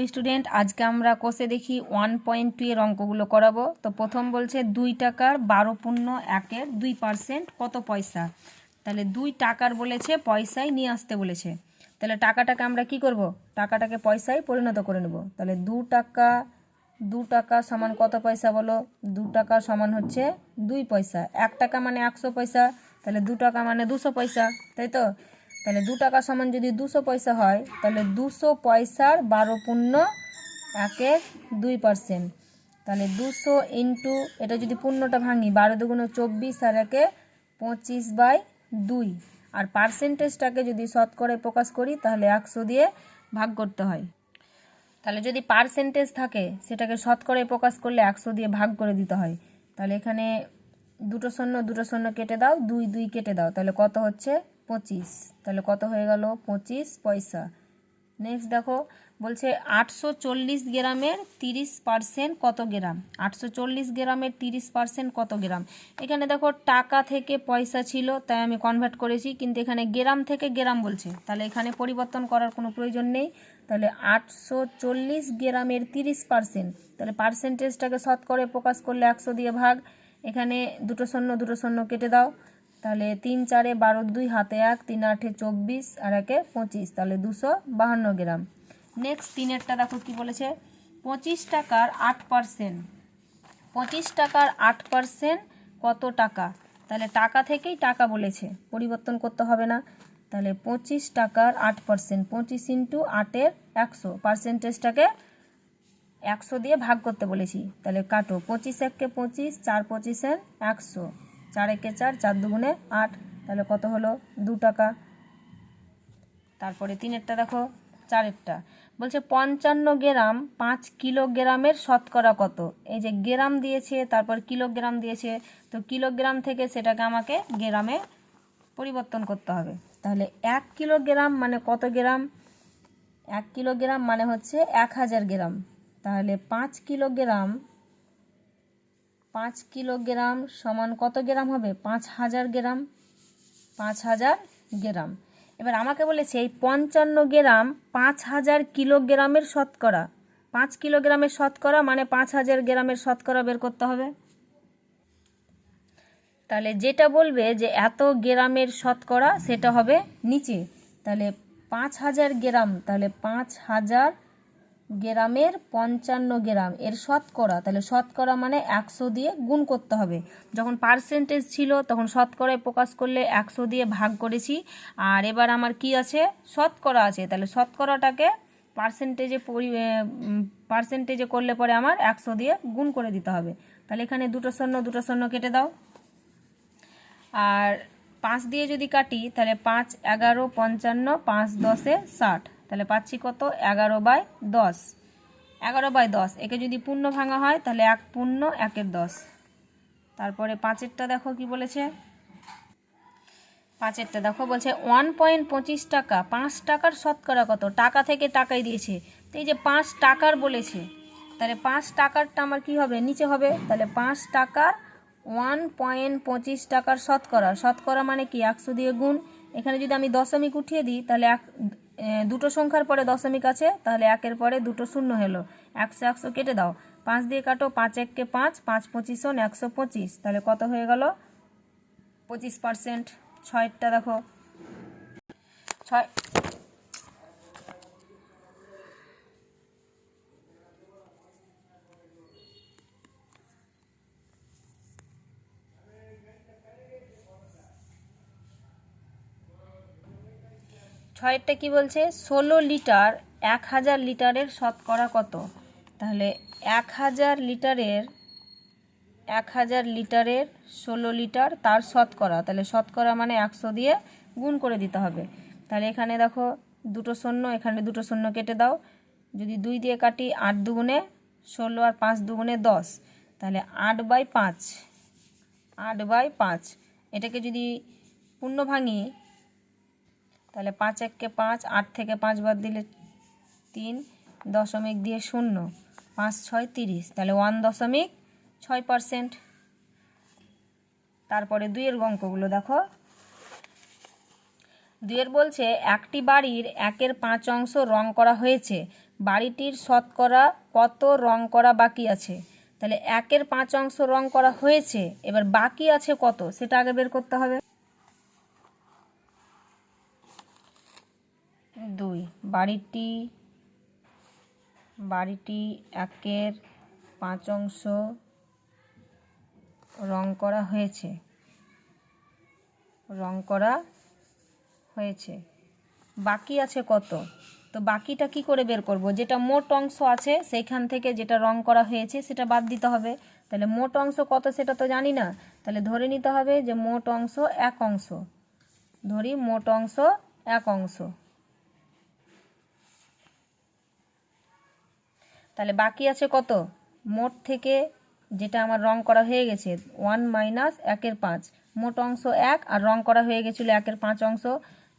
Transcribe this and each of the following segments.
Student, আজকে আমরা কোষে দেখি 1.2 এর অঙ্কগুলো করাবো। তো প্রথম বলছে 2 টাকার 12.1 2% কত পয়সা। তাহলে 2 টাকার বলেছে, পয়সায় নিয়ে আসতে বলেছে। তাহলে টাকাটাকে আমরা কি করব, টাকাটাকে পয়সায় পরিণত করে নেব। তাহলে 2 টাকা সমান কত পয়সা বলো। 2 টাকা সমান হচ্ছে 2 পয়সা। 1 টাকা মানে 100 পয়সা, তাহলে 2 টাকা মানে 200 পয়সা, তাই তো। তাহলে 2 টাকা সমান যদি 200 পয়সা হয়, তাহলে 200 পয়সার 12.1 তাহলে 200 ইন্টু, এটা যদি পূর্ণটা ভাঙি, 12 দুগুণে 24 আর 1 25/2। আর পার্সেন্টেজটাকে যদি শতকরায় প্রকাশ করি, তাহলে 100 দিয়ে ভাগ করতে হয়। তাহলে যদি পার্সেন্টেজ থাকে, সেটাকে শতকরায় প্রকাশ করলে 100 দিয়ে ভাগ করে দিতে হয়। তাহলে এখানে দুটো শূন্য কেটে দাও, 2 2 কেটে দাও, তাহলে কত হচ্ছে 25। তাহলে কত হয়ে গেল 25 পয়সা। নেক্সট দেখো, বলছে 840 গ্রামের 30% কত গ্রাম। 840 গ্রামের 30% কত গ্রাম। এখানে দেখো টাকা থেকে পয়সা ছিল, তাই আমি কনভার্ট করেছি, কিন্তু এখানে গ্রাম থেকে গ্রাম বলছে, তাহলে এখানে পরিবর্তন করার কোনো প্রয়োজন নেই। তাহলে 840 গ্রামের 30%, তাহলে পার্সেন্টেজটাকে শতকরে প্রকাশ করলে 100 দিয়ে ভাগ। এখানে দুটো শূন্য কেটে দাও, তাহলে 3 4 12 2 হাতে 1 3 8 24 আর 1 25, তাহলে 252 গ্রাম। নেক্সট 3-এরটা দেখো কি বলেছে, 25 টাকার 8%। 25 টাকার 8% কত টাকা। তাহলে টাকা থেকেই টাকা বলেছে, পরিবর্তন করতে হবে না। তাহলে 25 টাকার 8%, 25 ইন্টু 8-এর 100, পার্সেন্টেজটাকে 100 দিয়ে ভাগ করতে বলেছি। তাহলে কাটো, 25 1 25, 4 25 100, 4 1 4, 4 দুগুণে 8, তাহলে কত হলো 2 টাকা। তারপরে 3-এরটা দেখো, 4-এরটা বলছে 55 গ্রাম 5 কিলোগ্রামের শতকরা কত। এই যে গ্রাম দিয়েছে, তারপর কিলোগ্রাম দিয়েছে, তো কিলোগ্রাম থেকে সেটাকে আমাকে গ্রামে পরিবর্তন করতে হবে। তাহলে 1 কিলোগ্রাম মানে কত গ্রাম। 1 কিলোগ্রাম মানে হচ্ছে 1000 গ্রাম। তাহলে 5 কিলোগ্রাম সমান কত গ্রাম হবে, 5000 গ্রাম। 5000 গ্রাম। এবার আমাকে বলেছে এই 55 গ্রাম 5000 কিলোগ্রামের শতকরা। 5 কিলোগ্রামের শতকরা মানে 5000 গ্রামের শতকরা বের করতে হবে। তাহলে যেটা বলবে যে এত গ্রামের শতকরা, সেটা হবে নিচে। তাহলে 5000 গ্রাম, তাহলে 5000 গ্রামের 55 গ্রাম এর শতকরা, তাহলে শতকরা মানে 100 দিয়ে গুণ করতে হবে। যখন পার্সেন্টেজ ছিল তখন শতকরায় প্রকাশ করলে 100 দিয়ে ভাগ করেছি। আর এবার আমার কি আছে, শতকরা আছে, তাহলে শতকরাটাকে পার্সেন্টেজে করলে পরে আমার 100 দিয়ে গুণ করে দিতে হবে। তাহলে এখানে দুটো শূন্য কেটে দাও। আর 5 দিয়ে যদি কাটি, তাহলে 5 11 55, 5 10 60, তাহলে পাচ্ছি কত 11/10। 11/10 একে যদি পূর্ণ ভাঙা হয়, তাহলে 1 পূর্ণ 1 10। তারপরে 5-এরটা দেখো কি বলেছে। 5-এরটা দেখো, বলছে 1.25 টাকা 5 টাকার শতকরা কত। টাকা থেকে টাকাই দিয়েছে, তো এই যে 5 টাকার বলেছে, তাহলে 5 টাকারটা আমার কি হবে, নিচে হবে। তাহলে 5 টাকার 1.25 টাকার শতকরা। শতকরা মানে কি 100 দিয়ে গুণ। এখানে যদি আমি দশমিক উঠিয়ে দিই, তাহলে দুটো সংখ্যার পরে দশমিক আছে, তাহলে 1-এর পরে দুটো শূন্য হলো। 100 100 কেটে দাও, 5 দিয়ে কাটো, 5 1 5, 5 25 125, তাহলে কত হয়ে গেল 25%। 6-এরটা দেখো, 6 6-এরটা কি বলছে, 16 লিটার 1000 লিটারের শতকরা কত। তাহলে 1000 লিটারের 16 লিটার তার শতকরা, তাহলে শতকরা মানে 100 দিয়ে গুণ করে দিতে হবে। তাহলে এখানে দেখো দুটো শূন্য, এখানে দুটো শূন্য কেটে দাও, যদি 2 দিয়ে কাটি, 8 দুগুণে 16 আর 5 দুগুণে 10, তাহলে 8/5। 8/5 এটাকে যদি পূর্ণ ভাঙি, তাহলে 5 1 5, 8 থেকে 5 বাদ দিলে 3, দশমিক দিয়ে 0, 5 6 30, তাহলে 1.6%। তারপরে 2-এর অঙ্কগুলো দেখো। 2-এর বলছে একটি বাড়ির 1/5 অংশ রং করা হয়েছে, বাড়িটির শতকরা কত রং করা বাকি আছে। তাহলে 1/5 রং করা হয়েছে, এবার বাকি আছে কত সেটা আগে বের করতে হবে। 2 বাড়িটি 1/5 রং করা হয়েছে, বাকি আছে কত। তো বাকিটা কি করে বের করব, যেটা মোট অংশ আছে সেইখান থেকে যেটা রং করা হয়েছে সেটা বাদ দিতে হবে। তাহলে মোট অংশ কত সেটা তো জানি না, তাহলে ধরে নিতে হবে যে মোট অংশ 1 অংশ, ধরি মোট অংশ 1 অংশ। তাহলে বাকি আছে কত, মোট থেকে যেটা আমার রং করা হয়ে গেছে 1 - 1/5, মোট অংশ 1 আর রং করা হয়ে গেছিলো 1/5 অংশ,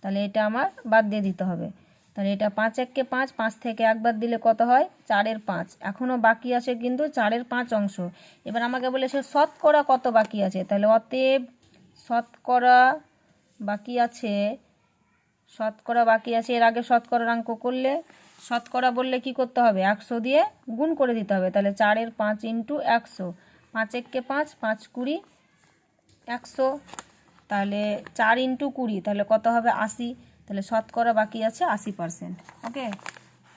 তাহলে এটা আমার বাদ দিয়ে দিতে হবে। তাহলে এটা 5 × 1 = 5, 5 থেকে একবার দিলে কত হয় 4/5, এখনও বাকি আছে কিন্তু 4/5 অংশ। এবার আমাকে বলেছে শতকরা কত বাকি আছে, তাহলে অতএব শতকরা বাকি আছে, এর আগে শতকরার অঙ্ক করলে শতকরা বললে কি করতে হবে 100 দিয়ে গুণ করে দিতে হবে। তাহলে 4/5 × 100, 5 × 1 = 5, 5 × 20 100, তাহলে 4 × 20 তাহলে কত হবে 80, তাহলে শতকরা বাকি আছে 80%। ওকে,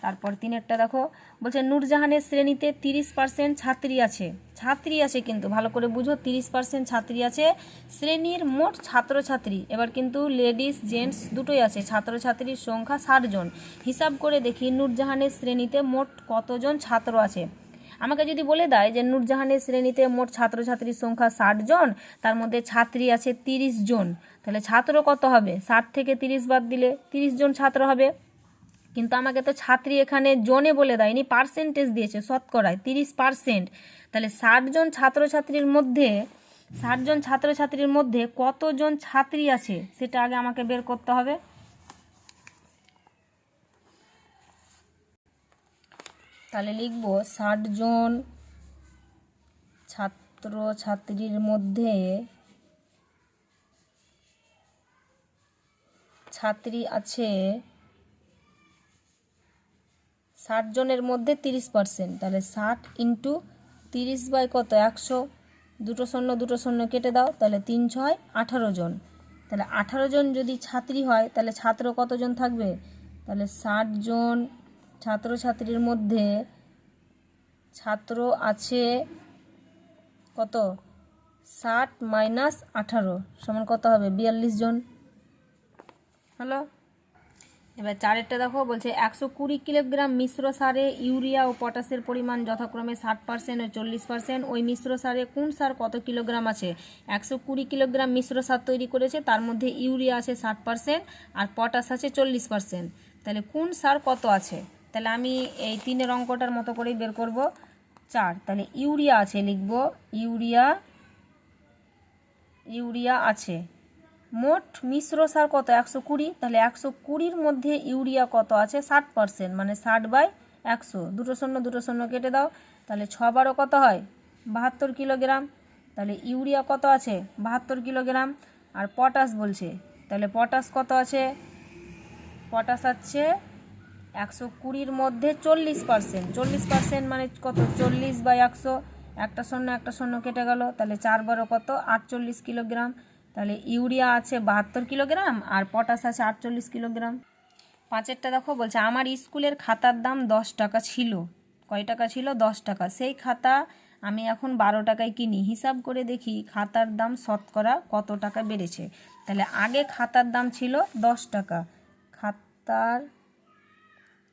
তারপর 3-এরটা দেখো, বলছে নূরজাহানের শ্রেণীতে 30% ছাত্রী আছে কিন্তু ভালো করে বুঝো, 30% ছাত্রী আছে, শ্রেণীর মোট ছাত্রছাত্রী, এবার কিন্তু লেডিস জেন্টস দুটোই আছে, ছাত্রছাত্রীর সংখ্যা 60 জন। হিসাব করে দেখি নূরজাহানের শ্রেণীতে মোট কতজন ছাত্র আছে। আমাকে যদি বলে দেয় যে নূরজাহানের শ্রেণীতে মোট ছাত্রছাত্রীর সংখ্যা 60 জন, তার মধ্যে ছাত্রী আছে 30 জন, তাহলে ছাত্র কত হবে, 60 থেকে 30 বাদ দিলে 30 জন ছাত্র হবে। কিন্তু আমাকে তো ছাত্রী এখানে জনে বলে দেয়নি, পার্সেন্টেজ দিয়েছে শতকরায় 30%। তাহলে 60 জন ছাত্রছাত্রীর মধ্যে কতজন ছাত্রী আছে সেটা আগে আমাকে বের করতে হবে। তাহলে লিখব 60 জন ছাত্রছাত্রীর মধ্যে ছাত্রী আছে 60 জনের মধ্যে 30%, তাহলে 60 × 30 / কত 100, দুটো শূন্য কেটে দাও, তাহলে 3 × 6 = 18 জন। তাহলে 18 জন যদি ছাত্রী হয় তাহলে ছাত্র কতজন থাকবে, তাহলে 60 জন ছাত্রছাত্রীর মধ্যে ছাত্র আছে কত, 60 - 18 সমান কত হবে 42 জন। হলো, এবার 4-এরটা দেখো, বলছে 120 কিলোগ্রাম মিশ্র সারে ইউরিয়া ও পটাশের পরিমাণ যথাক্রমে 60% ও 40%, ওই মিশ্র সারে কোন সার কত কিলোগ্রাম আছে। 120 কিলোগ্রাম মিশ্র সার তৈরি করেছে, তার মধ্যে ইউরিয়া আছে 60% আর পটাশ আছে 40%, তাহলে কোন সার কত আছে। তাহলে আমি এই 3-এর অঙ্কটার মতো করেই বের করব। 4, তাহলে ইউরিয়া আছে, লিখব ইউরিয়া আছে, মোট মিশ্র সার কত 120, তাহলে 120-র মধ্যে ইউরিয়া কত আছে 60%, মানে 60/100, দুটো শূন্য কেটে দাও, তাহলে 6 × 12 কত হয় 72 কিলোগ্রাম, তাহলে ইউরিয়া কত আছে 72 কিলোগ্রাম। আর পটাশ বলছে, তাহলে পটাশ কত আছে, পটাশ আছে 120-র মধ্যে 40%, 40% মানে কত 40/100, একটা শূন্য কেটে গেল, তাহলে 4 × 12 কত 48 কিলোগ্রাম, তাহলে ইউরিয়া আছে 72 কিলোগ্রাম আর পটাশ আছে 48 কিলোগ্রাম। 5-এরটা দেখো, বলছে আমার স্কুলের খাতার দাম 10 টাকা ছিল, কয় টাকা ছিল 10 টাকা, সেই খাতা আমি এখন 12 টাকায় কিনি, হিসাব করে দেখি খাতার দাম শতকরা কত টাকা বেড়েছে। তাহলে আগে খাতার দাম ছিল 10 টাকা, খাতার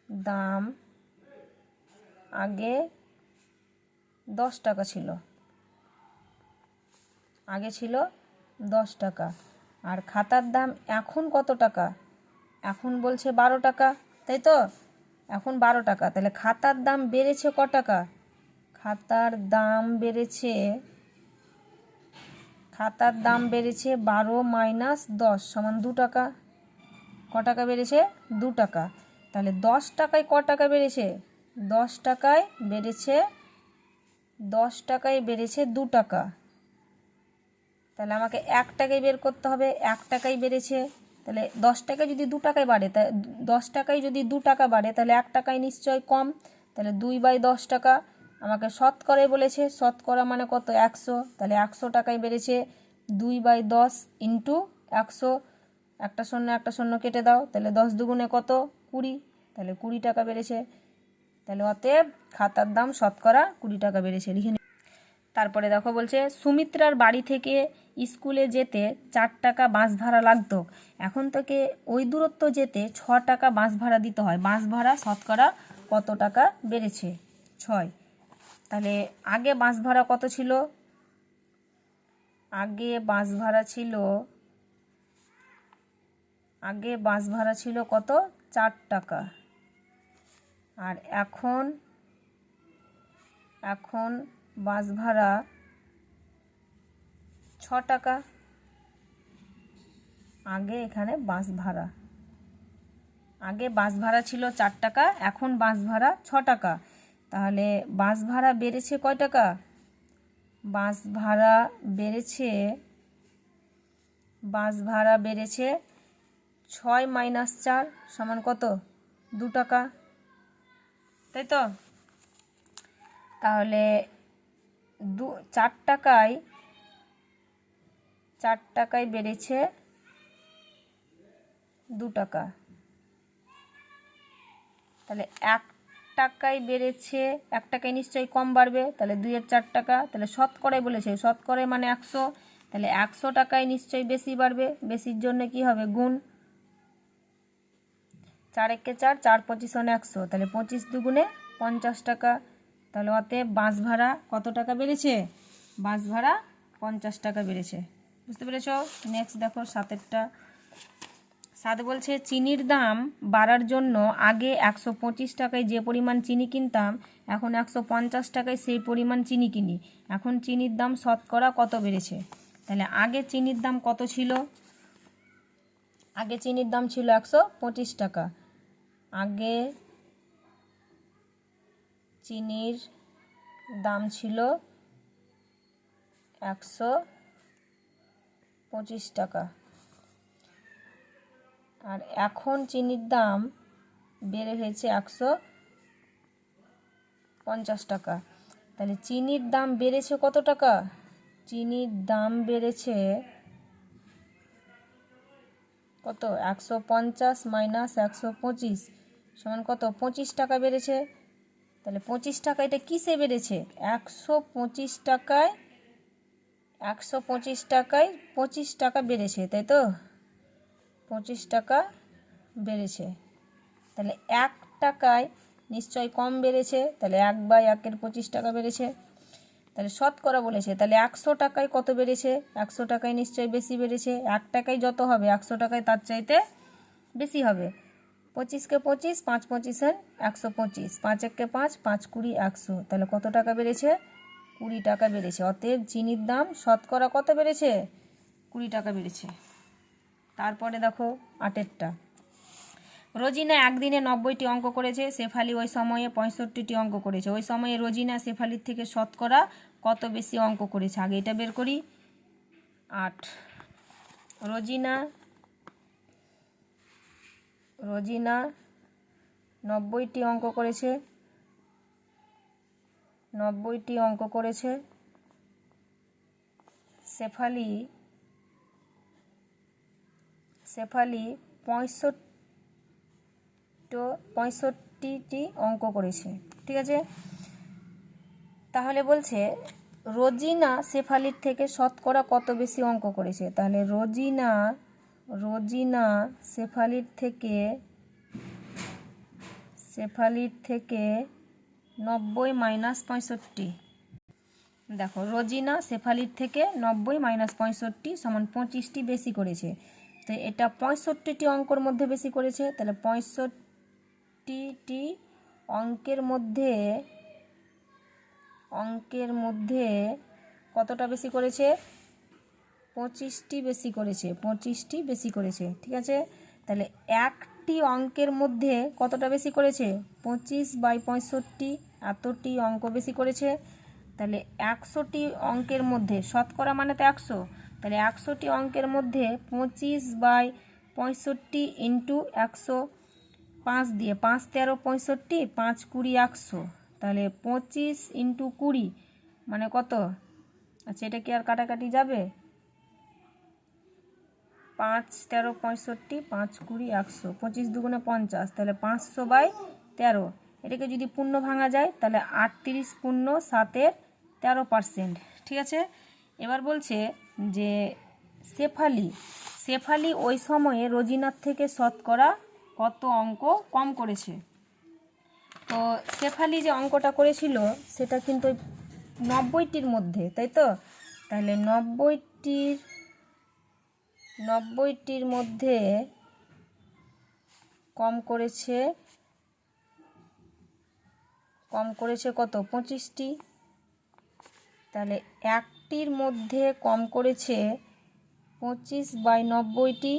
দাম আগে 10 টাকা ছিল, আগে ছিল 10 টাকা, আর খাতার দাম এখন কত টাকা, এখন বলছে 12 টাকা, তাই তো, এখন 12 টাকা, তাহলে খাতার দাম বেড়েছে ক টাকা, খাতার দাম বেড়েছে 12 - 10 সমান 2 টাকা, ক টাকা বেড়েছে 2 টাকা, তাহলে 10 টাকায় ক টাকা বেড়েছে, 10 টাকায় বেড়েছে 2 টাকা, তাহলে আমাকে 1 টাকায় বের করতে হবে, 1 টাকায় বেড়েছে, তাহলে 10 টাকা যদি 2 টাকায় বাড়ে, তা 10 টাকায় যদি 2 টাকা বাড়ে তাহলে 1 টাকায় নিশ্চয় কম। তাহলে 2/10 টাকা। আমাকে শতকরায় বলেছে, শতকরা মানে কত? 100। তাহলে 100 টাকায় বেড়েছে। 2/10 ইন্টু 100, একটা শূন্য কেটে দাও, তাহলে 10 দুগুণে কত? 20। তাহলে 20 টাকা বেড়েছে। তাহলে অতএব খাতার দাম শতকরা 20 টাকা বেড়েছে, লিখে নিই। তারপরে দেখো বলছে সুমিত্রার বাড়ি থেকে স্কুলে যেতে 4 টাকা বাস ভাড়া লাগতো, এখন থেকে ওই দূরত্ব যেতে 6 টাকা বাস ভাড়া দিতে হয়, বাস ভাড়া শতকরা কত টাকা বেড়েছে? 6। তাহলে আগে বাস ভাড়া কত ছিল? আগে বাস ভাড়া ছিল কত? 4 টাকা। আর এখন বাস ভাড়া 6 টাকা। আগে বাস ভাড়া ছিল 4 টাকা, এখন বাস ভাড়া 6 টাকা। তাহলে বাস ভাড়া বেড়েছে কয় টাকা? বাস ভাড়া বেড়েছে 6 - 4 সমান কত? 2 টাকা, তাই তো? তাহলে 4 টাকায় বেড়েছে 2 টাকা। তাহলে 1 টাকায় বেড়েছে, 1 টাকায় নিশ্চয়ই কম বাড়বে, তাহলে 2 4 টাকা। তাহলে শতকরায় বলেছে, শতকরায় মানে 100, তাহলে 100 টাকায় নিশ্চয়ই বেশি বাড়বে। বেশির জন্য কি হবে? গুণ। 4 একে 4, 4 25 100, তাহলে 25 দুগুণে 50 টাকা। তাহলে অতএব বাস ভাড়া কত টাকা বেড়েছে? বাস ভাড়া 50 টাকা বেড়েছে। বুঝতে পেরেছ? নেক্সট দেখো 7এরটা। 7 বলছে চিনির দাম বাড়ার জন্য আগে 125 টাকায় যে পরিমাণ চিনি কিনতাম, এখন 150 টাকায় সেই পরিমাণ চিনি কিনি, এখন চিনির দাম শতকরা কত বেড়েছে? তাহলে আগে চিনির দাম কত ছিল? আগে চিনির দাম ছিল 125 টাকা। আগে চিনির দাম ছিল 125 টাকা, আর এখন চিনির দাম বেড়ে হয়েছে 150 টাকা। তাহলে চিনির দাম বেড়েছে কত টাকা? চিনির দাম বেড়েছে কত? 150 - 125 সমান কত? 25 টাকা বেড়েছে। তাহলে 25 টাকা এটা কিসে বেড়েছে? 125 টাকায় 25 টাকা বেড়েছে, তাই তো? 25 টাকা বেড়েছে। তাহলে 1 টাকায় নিশ্চয় কম বেড়েছে, তাহলে 1/1 25 টাকা বেড়েছে। তাহলে শতকরা বলেছে, তাহলে 100 টাকায় কত বেড়েছে? 100 টাকায় নিশ্চয়ই বেশি বেড়েছে। 1 টাকায় যত হবে 100 টাকায় তার চাইতে বেশি হবে। 25 কে 25, 5 25 125, 5 1 কে 5, 5 20 100, তাহলে কত টাকা বেড়েছে? 20 টাকা বেড়েছে। অতএব চিনির দাম শতকরা কত বেড়েছে? 20 টাকা বেড়েছে। তারপরে দেখো 8এরটা। রোজিনা একদিনে 90টি অঙ্ক করেছে, শেফালি ওই সময়ে 65টি অঙ্ক করেছে। ওই সময়ে রোজিনা শেফালির থেকে শতকরা কত বেশি অঙ্ক করেছে? আগে এটা বের করি। 8, রোজিনা 90টি অঙ্ক করেছে। শেফালি 65টি অঙ্ক করেছে। ঠিক আছে? তাহলে বলছে রোজিনা শেফালির থেকে শতকরা কত বেশি অঙ্ক করেছে? তাহলে রোজিনা শেফালির থেকে 90 - 65। দেখো রোজিনা শেফালির থেকে 90 - 65 সমান 25টি বেশি করেছে। তো এটা 65টি অঙ্কের মধ্যে বেশি করেছে, তাহলে 65টি অঙ্কের মধ্যে কতটা বেশি করেছে? 25টি বেশি করেছে। ঠিক আছে? তাহলে একটি অঙ্কের মধ্যে কতটা বেশি করেছে? 25/65, এতটি অঙ্ক বেশি করেছে। তাহলে 100টি অঙ্কের মধ্যে, শতকরা মানে তো 100, তাহলে 100টি অঙ্কের মধ্যে 25/65 65 ইন্টু 105 দিয়ে 5 13 65, 5 20 100, তাহলে 25 ইন্টু 20 মানে কত? আচ্ছা, এটা কি আর কাটাকাটি যাবে? 5 13 65, 5 20 100, 25 দুগুণে 50, তাহলে 500/13। এটাকে যদি পূর্ণ ভাঙা যায় তাহলে 38 পূর্ণ 7-এর 13%। ঠিক আছে, এবার বলছে যে শেফালি ওই সময়ে রোজিনার থেকে শতকরা কত অঙ্ক কম করেছে। তো শেফালি যে অঙ্কটা করেছিল সেটা কিন্তু 90টির মধ্যে, তাই তো? তাহলে 90টির মধ্যে কম করেছে কত? 25টি। তাহলে একটির মধ্যে কম করেছে 25/90টি।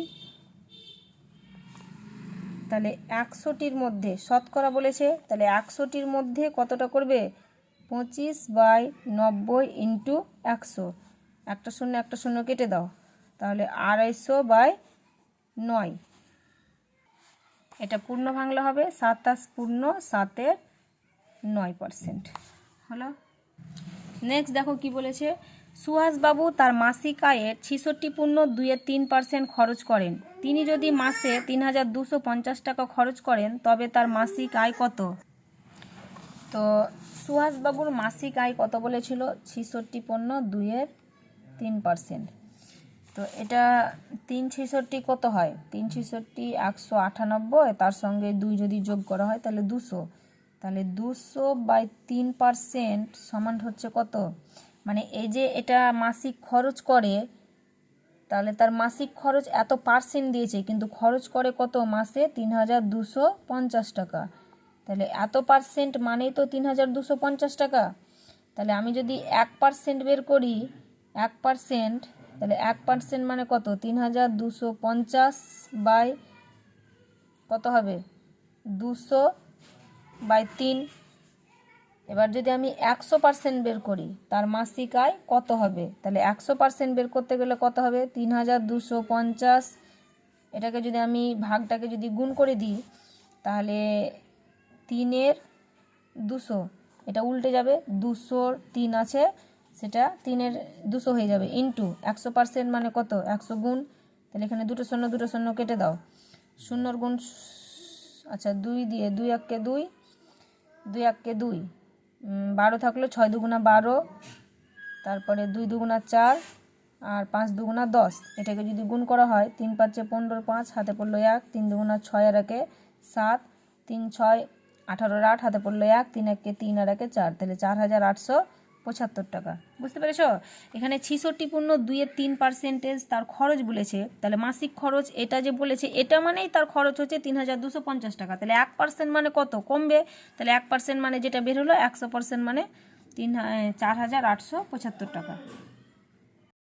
তাহলে 100টির মধ্যে শতকরা বলেছে, তাহলে 100টির মধ্যে কতটা করবে? 25/90 ইন্টু 100, একটা শূন্য কেটে দাও, তাহলে 250/9। এটা পূর্ণ ভাঙলে হবে 27 পূর্ণ 7-এর 9%। হলো। নেক্সট দেখো কি বলেছে, সুহাসবাবু তার মাসিক আয়ের 66 পূর্ণ 2-3% খরচ করেন। তিনি যদি মাসে 3250 টাকা খরচ করেন তবে তার মাসিক আয় কত? তো সুহাসবাবুর মাসিক আয় কত বলেছিল? 66 পূর্ণ 2-3%। তো এটা 366 কত হয়? 366 198, তার সঙ্গে 2 যদি যোগ করা হয় তাহলে 200। তাহলে 200/3% সমান হচ্ছে কত? মানে এই যে এটা মাসিক খরচ করে, তাহলে তার মাসিক খরচ এত পার্সেন্ট দিয়েছে, কিন্তু খরচ করে কত মাসে? 3250 টাকা। তাহলে এত পার্সেন্ট মানেই তো 3250 টাকা। তাহলে আমি যদি 1% বের করি, 1%, তাহলে 1% মানে কত? 3250 কত হবে? 200/3। এবার যদি আমি 100% বের করি তার মাসিক আয় কত হবে? তাহলে 100% বের করতে গেলে কত হবে? 3250। এটাকে যদি আমি ভাগটাকে যদি গুণ করে দিই তাহলে 3-এর 200, এটা উল্টে যাবে, 200-র 3 আছে, সেটা 3-এর 200 হয়ে যাবে, ইন্টু 100% মানে কত? 100 গুণ, তাহলে এখানে দুটো শূন্য কেটে দাও, 0-র গুণ, আচ্ছা 2 দিয়ে 2 1 2, 2 1 2, 12 থাকলো, 6 দুগুণা 12, তারপরে 2 দুগুণা 4, আর 5 দুগুণা 10। এটাকে যদি গুণ করা হয় 3 5 15, 5 হাতে পড়লো 1, 3 দুগুণা 6 আর 1 7, 3 6 18 8 হাতে পড়লো 1, 3 1 3 আর 1 4, তাহলে 4875 টাকা। বুঝতে পেরেছো? এখানে 66 পূর্ণ 2-3% তার খরচ বলেছে। তাহলে মাসিক খরচ এটা যে বলেছে, এটা মানেই তার খরচ হচ্ছে 3250 টাকা। তাহলে 1% মানে কত কমবে? তাহলে 1% মানে যেটা বের হলো, 100% মানে 4875 টাকা।